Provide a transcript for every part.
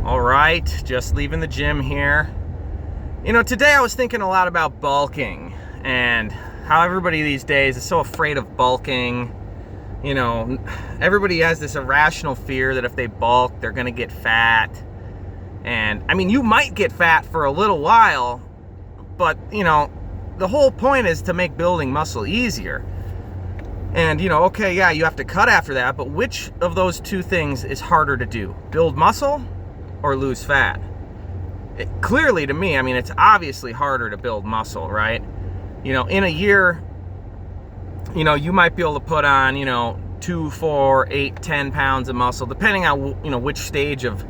All right, just leaving the gym here. Today I was thinking a lot about bulking and how everybody these days is so afraid of bulking. Everybody has this irrational fear that if they bulk, they're going to get fat. And I mean, you might get fat for a little while, but the whole point is to make building muscle easier. And okay, yeah, you have to cut after that, but which of those two things is harder to do? Build muscle or lose fat? Clearly to me, I mean, it's obviously harder to build muscle, right? In a year, you might be able to put on, 2, 4, 8, 10 pounds of muscle, depending on, which stage of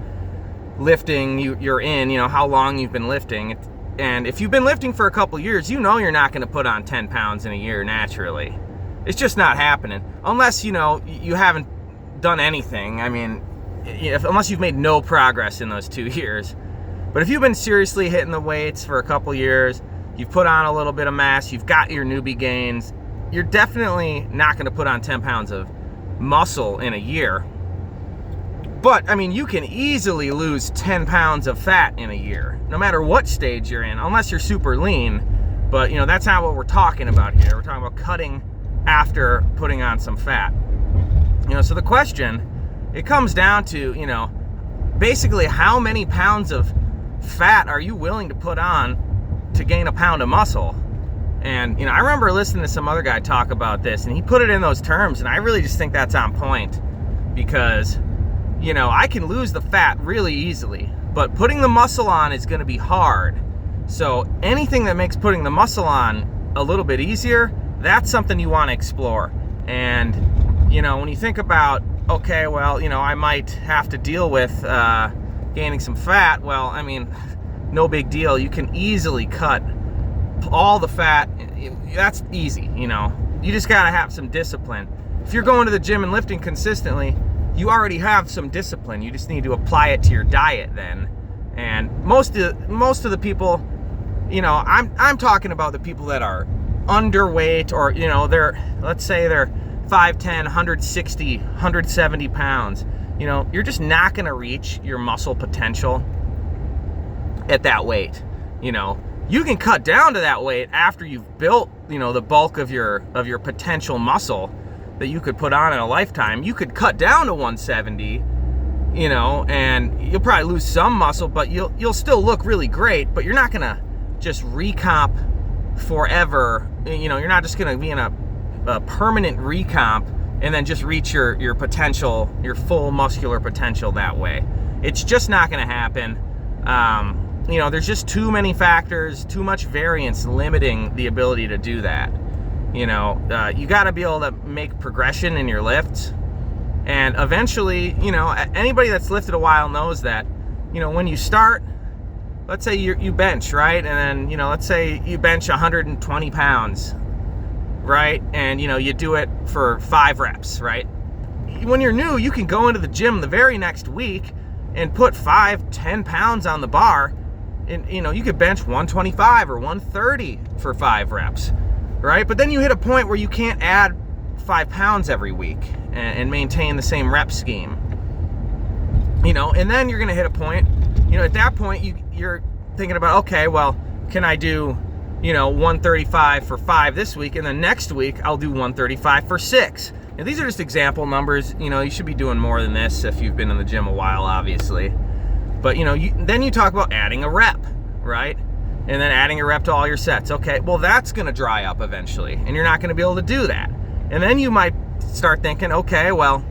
lifting you're in, how long you've been lifting. And if you've been lifting for a couple years, you're not going to put on 10 pounds in a year naturally. It's just not happening. Unless, you haven't done anything. I mean, unless you've made no progress in those 2 years. But if you've been seriously hitting the weights for a couple years, you've put on a little bit of mass, you've got your newbie gains, you're definitely not going to put on 10 pounds of muscle in a year. But, I mean, you can easily lose 10 pounds of fat in a year, no matter what stage you're in, unless you're super lean. But, that's not what we're talking about here. We're talking about cutting after putting on some fat. So the question, it comes down to, basically how many pounds of fat are you willing to put on to gain a pound of muscle? And, I remember listening to some other guy talk about this, and he put it in those terms, and I really just think that's on point. Because, I can lose the fat really easily, but putting the muscle on is going to be hard. So anything that makes putting the muscle on a little bit easier, that's something you want to explore. And, when you think about, okay, well, I might have to deal with gaining some fat. Well, I mean, no big deal. You can easily cut all the fat. That's easy, You just got to have some discipline. If you're going to the gym and lifting consistently, you already have some discipline. You just need to apply it to your diet then. And most of the people, I'm talking about the people that are underweight, or let's say they're 5'10", 160, 170 pounds. You're just not going to reach your muscle potential at that weight. You can cut down to that weight after you've built, the bulk of your potential muscle that you could put on in a lifetime. You could cut down to 170, and you'll probably lose some muscle, but you'll still look really great, but you're not going to just recomp forever. You're not just going to be in a permanent recomp and then just reach your potential, your full muscular potential that way. It's just not going to happen. There's just too many factors, too much variance limiting the ability to do that. You got to be able to make progression in your lifts. And eventually, anybody that's lifted a while knows that, when you start, let's say you bench, right? And then, let's say you bench 120 pounds, right? And, you do it for 5 reps, right? When you're new, you can go into the gym the very next week and put 10 pounds on the bar. And, you could bench 125 or 130 for 5 reps, right? But then you hit a point where you can't add 5 pounds every week and maintain the same rep scheme. And then you're going to hit a point, at that point you're thinking about, okay, well, can I do, 135 for 5 this week, and then next week I'll do 135 for 6. Now, these are just example numbers. You should be doing more than this if you've been in the gym a while, obviously. But, then you talk about adding a rep, right? And then adding a rep to all your sets. Okay, well, that's going to dry up eventually, and you're not going to be able to do that. And then you might start thinking, okay, well,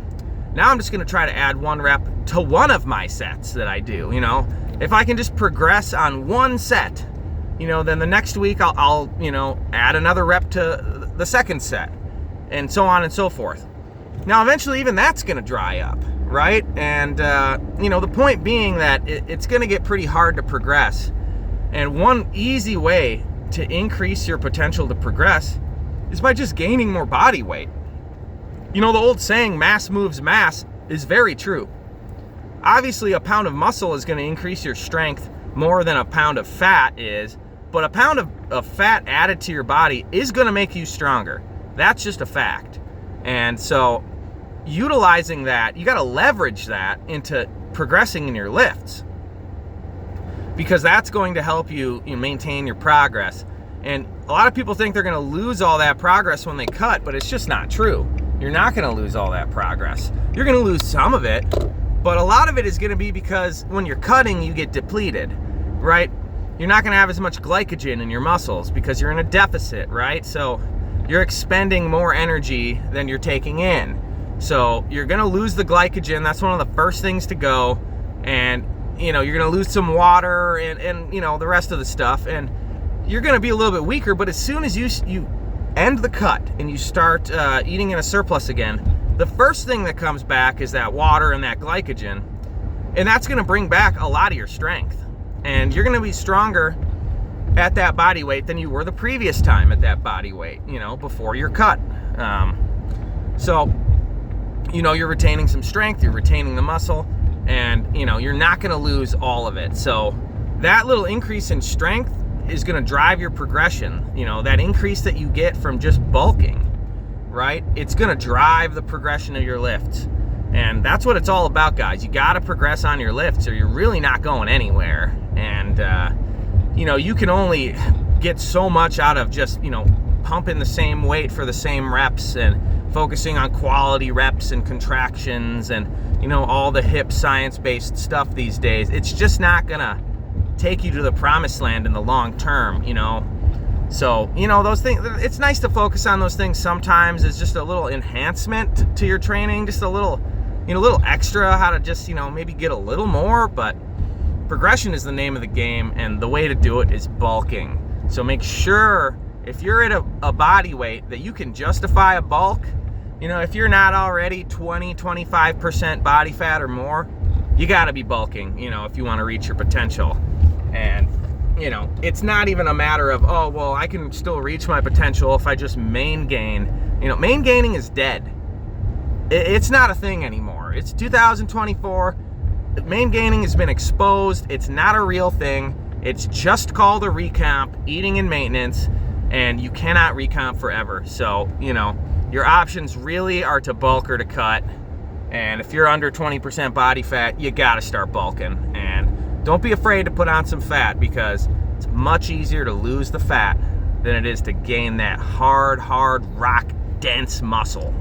now I'm just going to try to add 1 rep to one of my sets that I do. If I can just progress on 1 set, then the next week I'll add another rep to the second set, and so on and so forth. Now, eventually, even that's going to dry up, right? And, the point being that it's going to get pretty hard to progress. And one easy way to increase your potential to progress is by just gaining more body weight. The old saying, mass moves mass, is very true. Obviously, a pound of muscle is going to increase your strength more than a pound of fat is, but a pound of fat added to your body is going to make you stronger. That's just a fact. And so utilizing that, you got to leverage that into progressing in your lifts. because that's going to help you maintain your progress. And a lot of people think they're going to lose all that progress when they cut, but it's just not true. You're not going to lose all that progress. You're going to lose some of it, but a lot of it is going to be because when you're cutting, you get depleted, right? You're not going to have as much glycogen in your muscles because you're in a deficit, right? So you're expending more energy than you're taking in. So you're going to lose the glycogen. That's one of the first things to go. And, you're going to lose some water and the rest of the stuff. And you're going to be a little bit weaker, but as soon as you end the cut and you start eating in a surplus again, the first thing that comes back is that water and that glycogen. And that's going to bring back a lot of your strength. And you're going to be stronger at that body weight than you were the previous time at that body weight, before your cut. So, you're retaining some strength, you're retaining the muscle, and, you're not going to lose all of it. So that little increase in strength is going to drive your progression. That increase that you get from just bulking, right? It's going to drive the progression of your lifts. And that's what it's all about, guys. You got to progress on your lifts or you're really not going anywhere. And, you can only get so much out of just, pumping the same weight for the same reps and focusing on quality reps and contractions and, all the hip science-based stuff these days. It's just not going to take you to the promised land in the long term, So, those things, it's nice to focus on those things sometimes as just a little enhancement to your training, just a little extra, how to just, maybe get a little more, but progression is the name of the game, and the way to do it is bulking. So make sure if you're at a body weight that you can justify a bulk. If you're not already 20-25% body fat or more, you got to be bulking, if you want to reach your potential. And, it's not even a matter of, oh, well, I can still reach my potential if I just main gain. Main gaining is dead. It's not a thing anymore. It's 2024. Main gaining has been exposed. It's not a real thing. It's just called a recomp, eating and maintenance, and you cannot recomp forever. So, your options really are to bulk or to cut. And if you're under 20% body fat, you got to start bulking. And don't be afraid to put on some fat, because it's much easier to lose the fat than it is to gain that hard, rock, dense muscle.